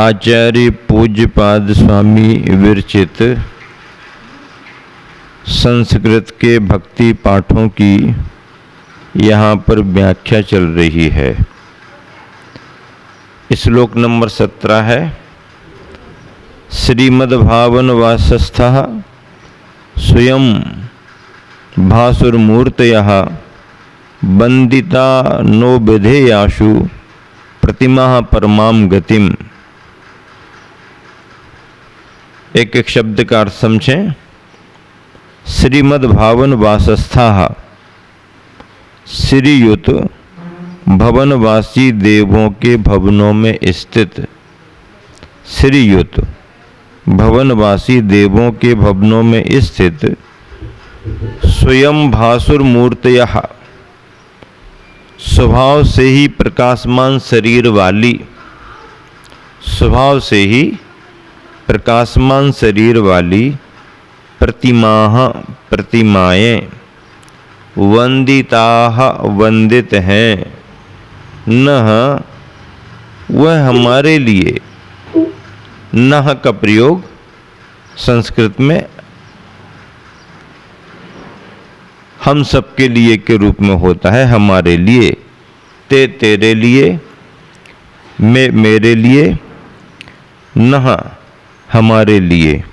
आचार्य पूज्यपाद स्वामी विरचित संस्कृत के भक्ति पाठों की यहाँ पर व्याख्या चल रही है। श्लोक नंबर 17 है। श्रीमद्भावनवासस्थः स्वयं भासुरमूर्तयः वंदिता नो विधेयाशु प्रतिमा परमाम गतिम। एक एक शब्द का अर्थ समझें। श्रीमद्भावनवासस्थः श्रीयुत भवनवासी देवों के भवनों में स्थित, श्रीयुत भवनवासी देवों के भवनों में स्थित स्वयं भासुर मूर्तयः, स्वभाव से ही प्रकाशमान शरीर वाली, स्वभाव से ही प्रकाशमान शरीर वाली प्रतिमाएं वंदिताः वंदित हैं। नह वह हमारे लिए, नह का प्रयोग संस्कृत में हम सबके लिए के रूप में होता है। हमारे लिए, तेरे लिए, मेरे लिए, नह हमारे लिए।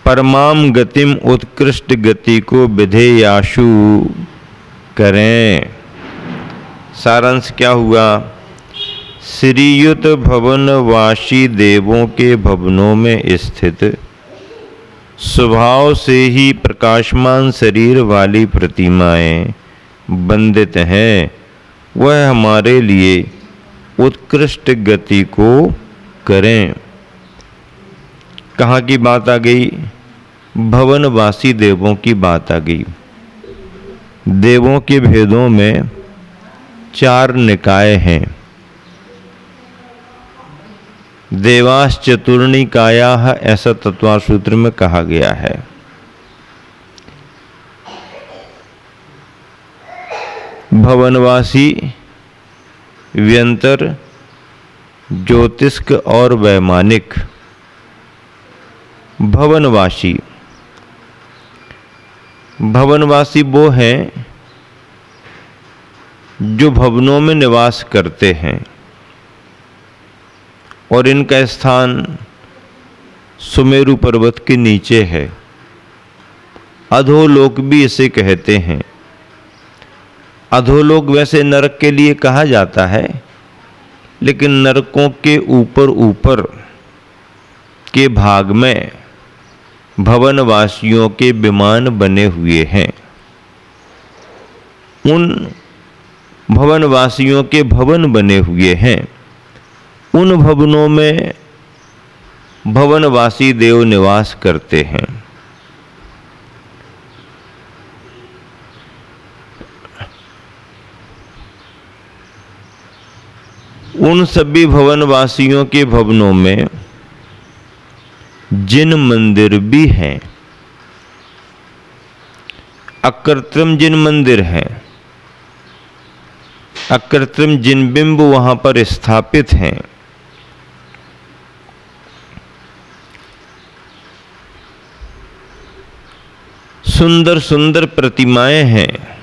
परमाम गतिम उत्कृष्ट गति को विधेयाशु करें। सारांश क्या हुआ? श्रीयुत भवनवासी देवों के भवनों में स्थित स्वभाव से ही प्रकाशमान शरीर वाली प्रतिमाएं वंदित हैं। वह हमारे लिए उत्कृष्ट गति को करें। कहाँ की बात आ गई? भवनवासी देवों की बात आ गई। देवों के भेदों में 4 निकाय हैं। देवास चतुर्निकायाः ऐसा तत्वार सूत्र में कहा गया है। भवनवासी, व्यंतर, ज्योतिष्क और वैमानिक। भवनवासी, भवनवासी वो हैं जो भवनों में निवास करते हैं और इनका स्थान सुमेरु पर्वत के नीचे है। अधोलोक भी इसे कहते हैं। अधोलोक वैसे नरक के लिए कहा जाता है, लेकिन नरकों के ऊपर के भाग में भवनवासियों के विमान बने हुए हैं। उन भवनवासियों के भवन बने हुए हैं। उन भवनों में भवनवासी देव निवास करते हैं। उन सभी भवनवासियों के भवनों में जिन मंदिर भी हैं, अकृत्रिम जिन मंदिर हैं, अकृत्रिम जिन बिंब वहां पर स्थापित हैं, सुंदर सुंदर प्रतिमाएं हैं,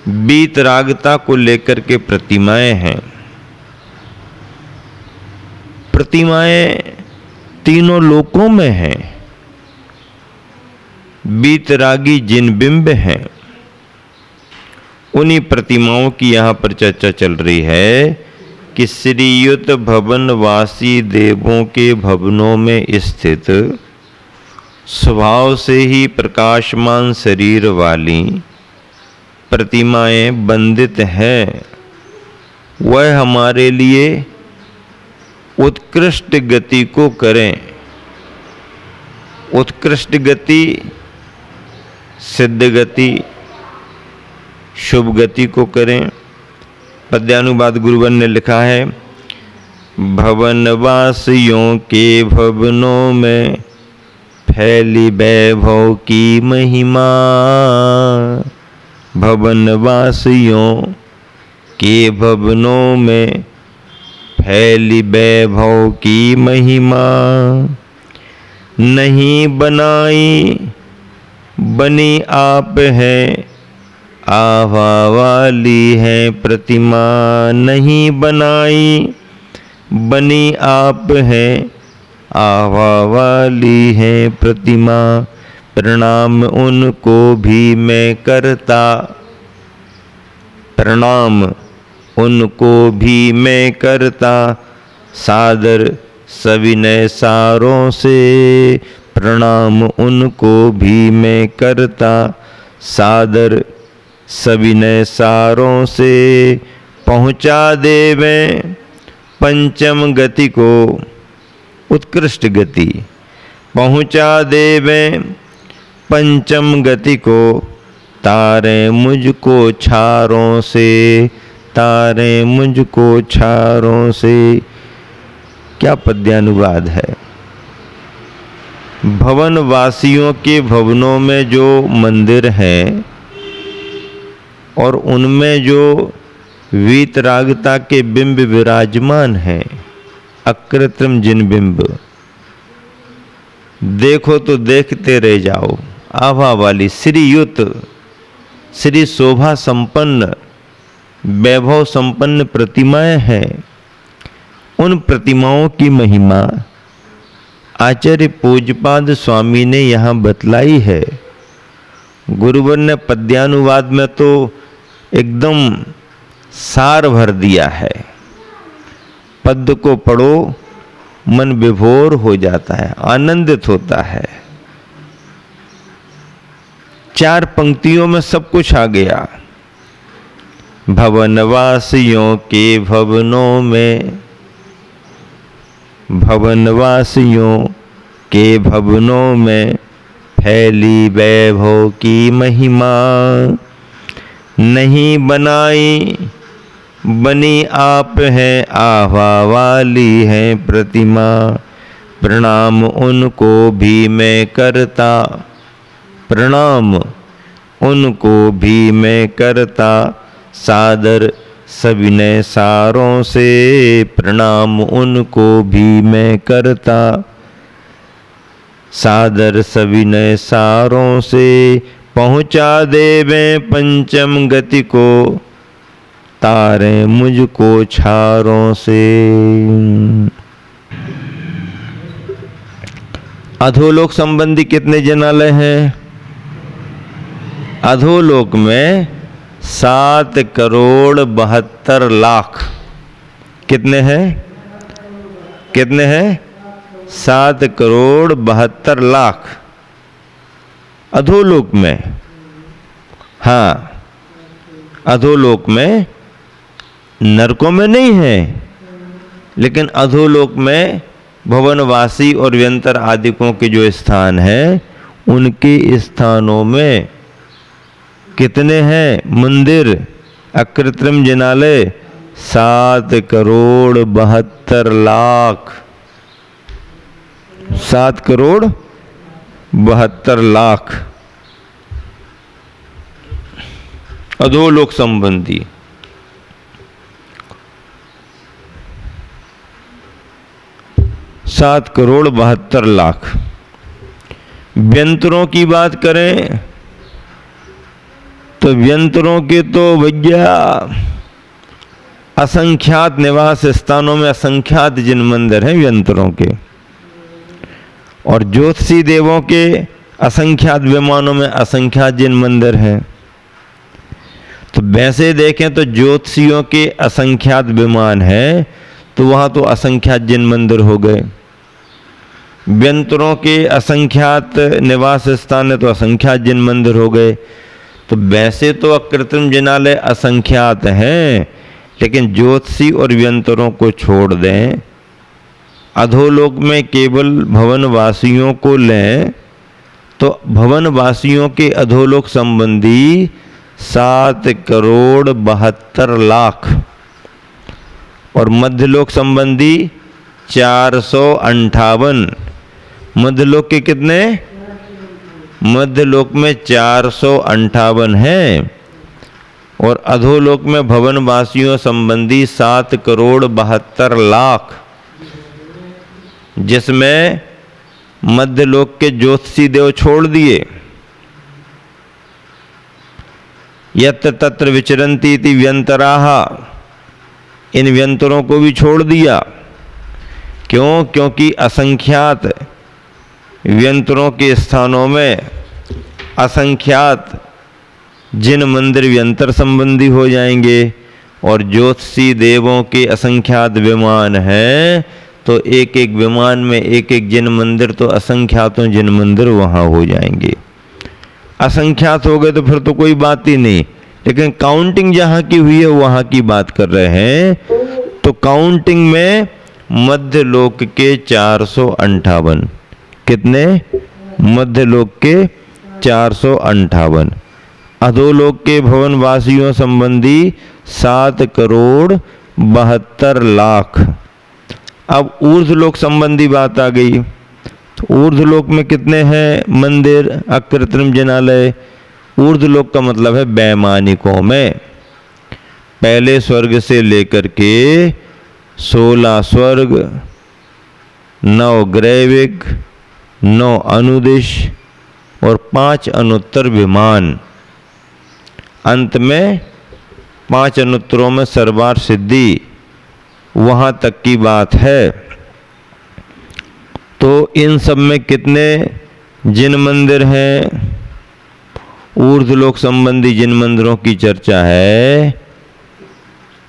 वीतरागता को लेकर के प्रतिमाएं हैं। प्रतिमाएं तीनों लोकों में हैं। वीतरागी जिन बिंब हैं, उन्हीं प्रतिमाओं की यहाँ पर चर्चा चल रही है कि श्रीयुत भवनवासी देवों के भवनों में स्थित स्वभाव से ही प्रकाशमान शरीर वाली प्रतिमाएं वंदित हैं। वह हमारे लिए उत्कृष्ट गति को करें। उत्कृष्ट गति, सिद्ध गति, शुभ गति को करें। पद्यानुवाद गुरुवन ने लिखा है, भवनवासियों के भवनों में फैली वैभव की महिमा। भवनवासियों के भवनों में फैली वैभव की महिमा। नहीं बनाई बनी आप है, आभा वाली है प्रतिमा। नहीं बनाई बनी आप है, आभा वाली है प्रतिमा। प्रणाम उनको भी मैं करता, प्रणाम उनको भी मैं करता। सादर सविनय सारों से, प्रणाम उनको भी मैं करता। सादर सविनय सारों से, पहुँचा देवें पंचम गति को, उत्कृष्ट गति। पहुँचा देवें पंचम गति को, तारें मुझको छारों से, तारें मुझको छारों से। क्या पद्यानुवाद है। भवन वासियों के भवनों में जो मंदिर हैं और उनमें जो वीतरागता के बिंब विराजमान हैं, अकृत्रिम जिन बिंब, देखो तो देखते रह जाओ। आभा वाली श्रीयुत, श्री शोभा संपन्न, वैभव संपन्न प्रतिमाएं हैं। उन प्रतिमाओं की महिमा आचार्य पूज्यपाद स्वामी ने यहाँ बतलाई है। गुरुवर ने पद्यानुवाद में तो एकदम सार भर दिया है। पद्य को पढ़ो मन विभोर हो जाता है, आनंदित होता है। 4 पंक्तियों में सब कुछ आ गया। भवनवासियों के भवनों में, भवनवासियों के भवनों में फैली वैभव की महिमा। नहीं बनाई बनी आप है, आभा वाली है प्रतिमा। प्रणाम उनको भी मैं करता, प्रणाम उनको भी मैं करता। सादर सविनय सारों से, प्रणाम उनको भी मैं करता। सादर सविनय सारों से, पहुँचा देवें पंचम गति को, तारें मुझको छारों से। अधोलोक संबंधी कितने जनालय हैं? अधोलोक में 7,72,00,000। कितने हैं? कितने हैं? 7,72,00,000 अधोलोक में। हाँ, अधोलोक में, नरकों में नहीं है, लेकिन अधोलोक में भवनवासी और व्यंतर आदिकों के जो स्थान हैं, उनके स्थानों में कितने हैं मंदिर, अकृत्रिम जिनालय? 7,72,00,000। 7,72,00,000 अधोलोक संबंधी। सात करोड़ 72 लाख। व्यंतरों की बात करें तो व्यंतरों के तो भैया असंख्यात निवास स्थानों में असंख्यात जिन मंदिर हैं व्यंतरों के, और ज्योतिषी देवों के असंख्यात विमानों में असंख्यात जिन मंदिर हैं। तो वैसे देखें तो ज्योतिषियों के असंख्यात विमान हैं, तो वहां तो असंख्यात जिन मंदिर हो गए। व्यंतरों के असंख्यात निवास स्थान है तो असंख्यात जिन मंदिर हो गए। तो वैसे तो अकृत्रिम जिनालय असंख्यात हैं, लेकिन ज्योतिषी और व्यंतरों को छोड़ दें, अधोलोक में केवल भवनवासियों को लें तो भवनवासियों के अधोलोक संबंधी 7,72,00,000 और मध्यलोक संबंधी 458। मध्यलोक के कितने? मध्यलोक में 458 हैं और अधोलोक में भवनवासियों संबंधी 7,72,00,000, जिसमें मध्यलोक के ज्योतिषी देव छोड़ दिए। यत्र तत्र विचरन्ति इति व्यंतराः, इन व्यंतरों को भी छोड़ दिया। क्यों? क्योंकि असंख्यात व्यंतरों के स्थानों में असंख्यात जिन मंदिर व्यंतर संबंधी हो जाएंगे, और ज्योतिषी देवों के असंख्यात विमान हैं, तो एक एक विमान में एक एक जिन मंदिर, तो असंख्यातों जिन मंदिर वहाँ हो जाएंगे। असंख्यात हो गए तो फिर तो कोई बात ही नहीं, लेकिन काउंटिंग जहाँ की हुई है वहाँ की बात कर रहे हैं। तो काउंटिंग में मध्यलोक के 458, कितने? मध्यलोक के 458, अधोलोक के भवनवासियों संबंधी 7,72,00,000। अब ऊर्ध्वलोक संबंधी बात आ गई। तो ऊर्ध्वलोक में कितने हैं मंदिर? अकृत्रिम जिनालय। ऊर्ध्वलोक का मतलब है वैमानिकों में, पहले स्वर्ग से लेकर के 16 स्वर्ग, 9 ग्रैविक, 9 अनुदिश और 5 अनुत्तर विमान, अंत में 5 अनुत्तरों में सर्वार सिद्धि, वहाँ तक की बात है। तो इन सब में कितने जिन मंदिर हैं? ऊर्ध्वलोक संबंधी जिन मंदिरों की चर्चा है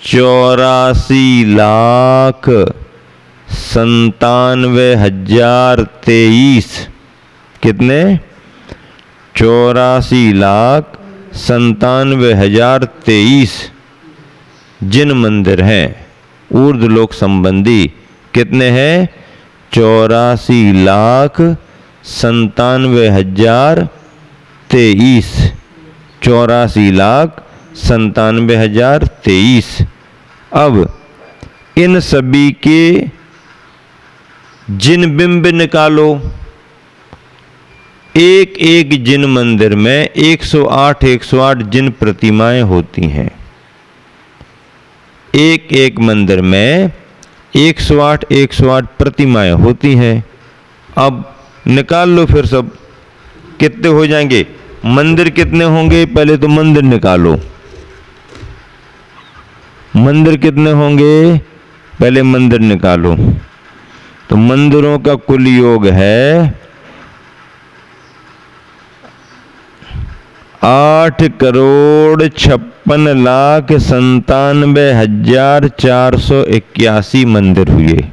84,97,023। कितने? 84,97,023 जिन मंदिर हैं ऊर्ध्वलोक संबंधी। कितने हैं? 84,97,023। 84,97,023। अब इन सभी के जिन बिंब निकालो। एक एक जिन मंदिर में 108 जिन प्रतिमाएं होती हैं। एक एक मंदिर में 108 प्रतिमाएं होती हैं। अब निकाल लो फिर सब, कितने हो जाएंगे? मंदिर कितने होंगे? पहले तो मंदिर निकालो। मंदिर कितने होंगे? पहले मंदिर निकालो। तो मंदिरों का कुल योग है 8,56,97,481 मंदिर हुए।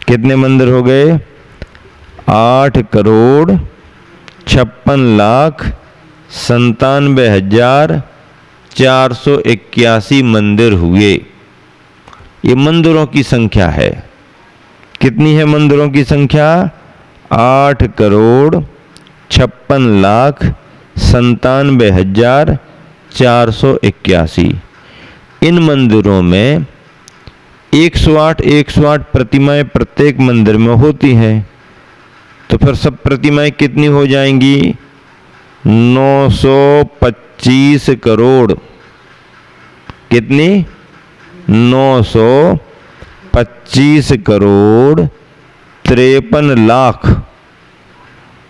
कितने मंदिर हो गए? 8,56,97,481 मंदिर हुए। ये मंदिरों की संख्या है। कितनी है मंदिरों की संख्या? 8,56,97,481। इन मंदिरों में 108 प्रतिमाएं प्रत्येक मंदिर में होती हैं। तो फिर सब प्रतिमाएं कितनी हो जाएंगी? 925 करोड़। कितनी? 925 करोड़ 53 लाख।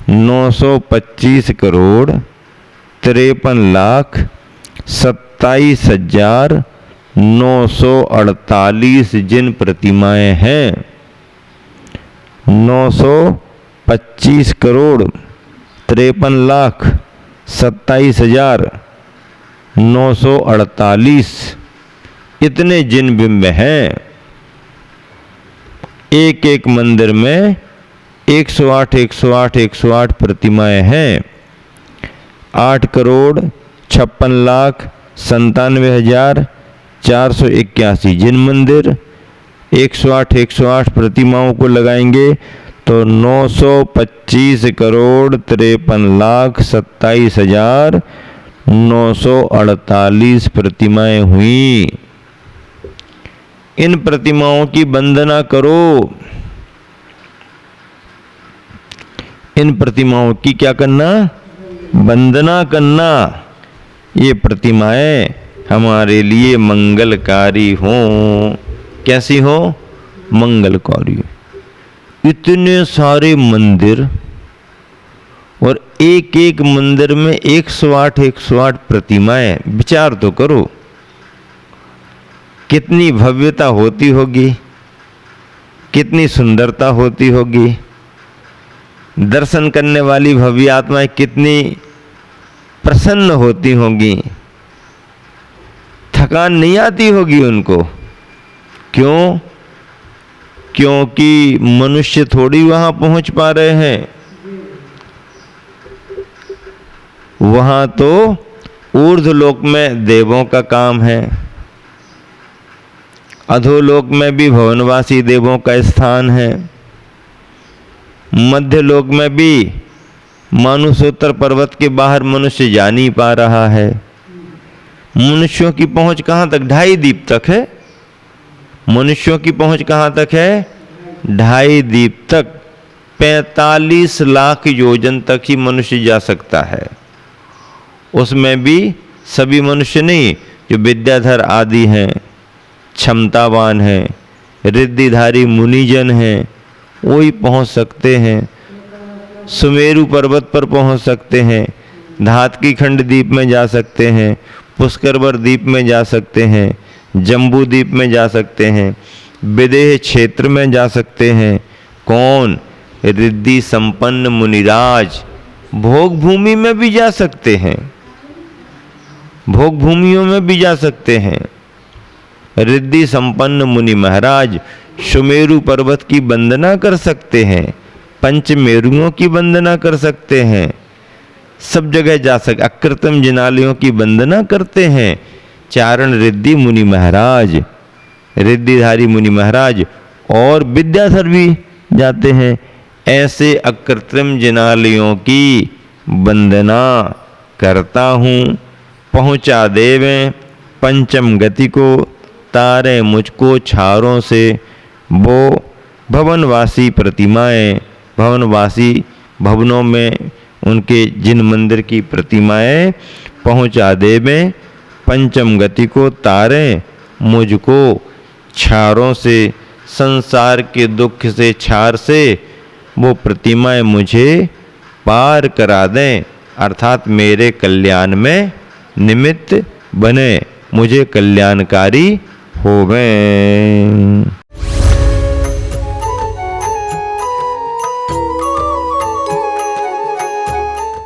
925 करोड़ 53 लाख 27,948 जिन प्रतिमाएं हैं। 925 करोड़ 53 लाख 27,948 इतने जिन बिंब हैं। एक एक मंदिर में 108 प्रतिमाएं हैं। 8,56,97,481 जिन मंदिर 108 प्रतिमाओं को लगाएंगे तो 925 करोड़ 53 लाख 27,948 प्रतिमाएं हुई। इन प्रतिमाओं की वंदना करो। इन प्रतिमाओं की क्या करना? वंदना करना। ये प्रतिमाएं हमारे लिए मंगलकारी हों। कैसी हो? मंगलकारी। इतने सारे मंदिर और एक एक मंदिर में 108 प्रतिमाएं। विचार तो करो कितनी भव्यता होती होगी, कितनी सुंदरता होती होगी। दर्शन करने वाली भव्य आत्माएं कितनी प्रसन्न होती होंगी, थकान नहीं आती होगी उनको। क्यों? क्योंकि मनुष्य थोड़ी वहां पहुंच पा रहे हैं। वहां तो ऊर्ध्वलोक में देवों का काम है, अधोलोक में भी भवनवासी देवों का स्थान है, मध्यलोक में भी मानुषोत्तर पर्वत के बाहर मनुष्य जा नहीं पा रहा है। मनुष्यों की पहुंच कहां तक? 2.5 दीप तक है। मनुष्यों की पहुंच कहां तक है? 2.5 दीप तक। 45 लाख योजन तक ही मनुष्य जा सकता है। उसमें भी सभी मनुष्य नहीं, जो विद्याधर आदि हैं, क्षमतावान हैं, रिद्धिधारी मुनिजन हैं, वही पहुंच सकते हैं। सुमेरु पर्वत पर पहुंच सकते हैं, धातकी खंड द्वीप में जा सकते हैं, पुष्करवर द्वीप में जा सकते हैं, जम्बू द्वीप में जा सकते हैं, विदेह क्षेत्र में जा सकते हैं। कौन? रिद्धि संपन्न मुनिराज। भोग भूमि में भी जा सकते हैं, भोग भूमियों में भी जा सकते हैं। रिद्धि संपन्न मुनि महाराज सुमेरु पर्वत की वंदना कर सकते हैं, पंचमेरुओं की वंदना कर सकते हैं, सब जगह जा सकते। अकृतम जिनालयों की वंदना करते हैं चारण रिद्धि मुनि महाराज, रिद्धिधारी मुनि महाराज, और विद्याधर भी जाते हैं। ऐसे अकृत्रिम जिनालयों की वंदना करता हूँ। पहुँचा देवें पंचम गति को, तारे मुझको छारों से। वो भवनवासी प्रतिमाएं, भवनवासी भवनों में उनके जिन मंदिर की प्रतिमाएं पहुँचा देवें पंचम गति को, तारे मुझको छारों से, संसार के दुख से, छार से वो प्रतिमाएं मुझे पार करा दें, अर्थात मेरे कल्याण में निमित्त बने, मुझे कल्याणकारी होवें।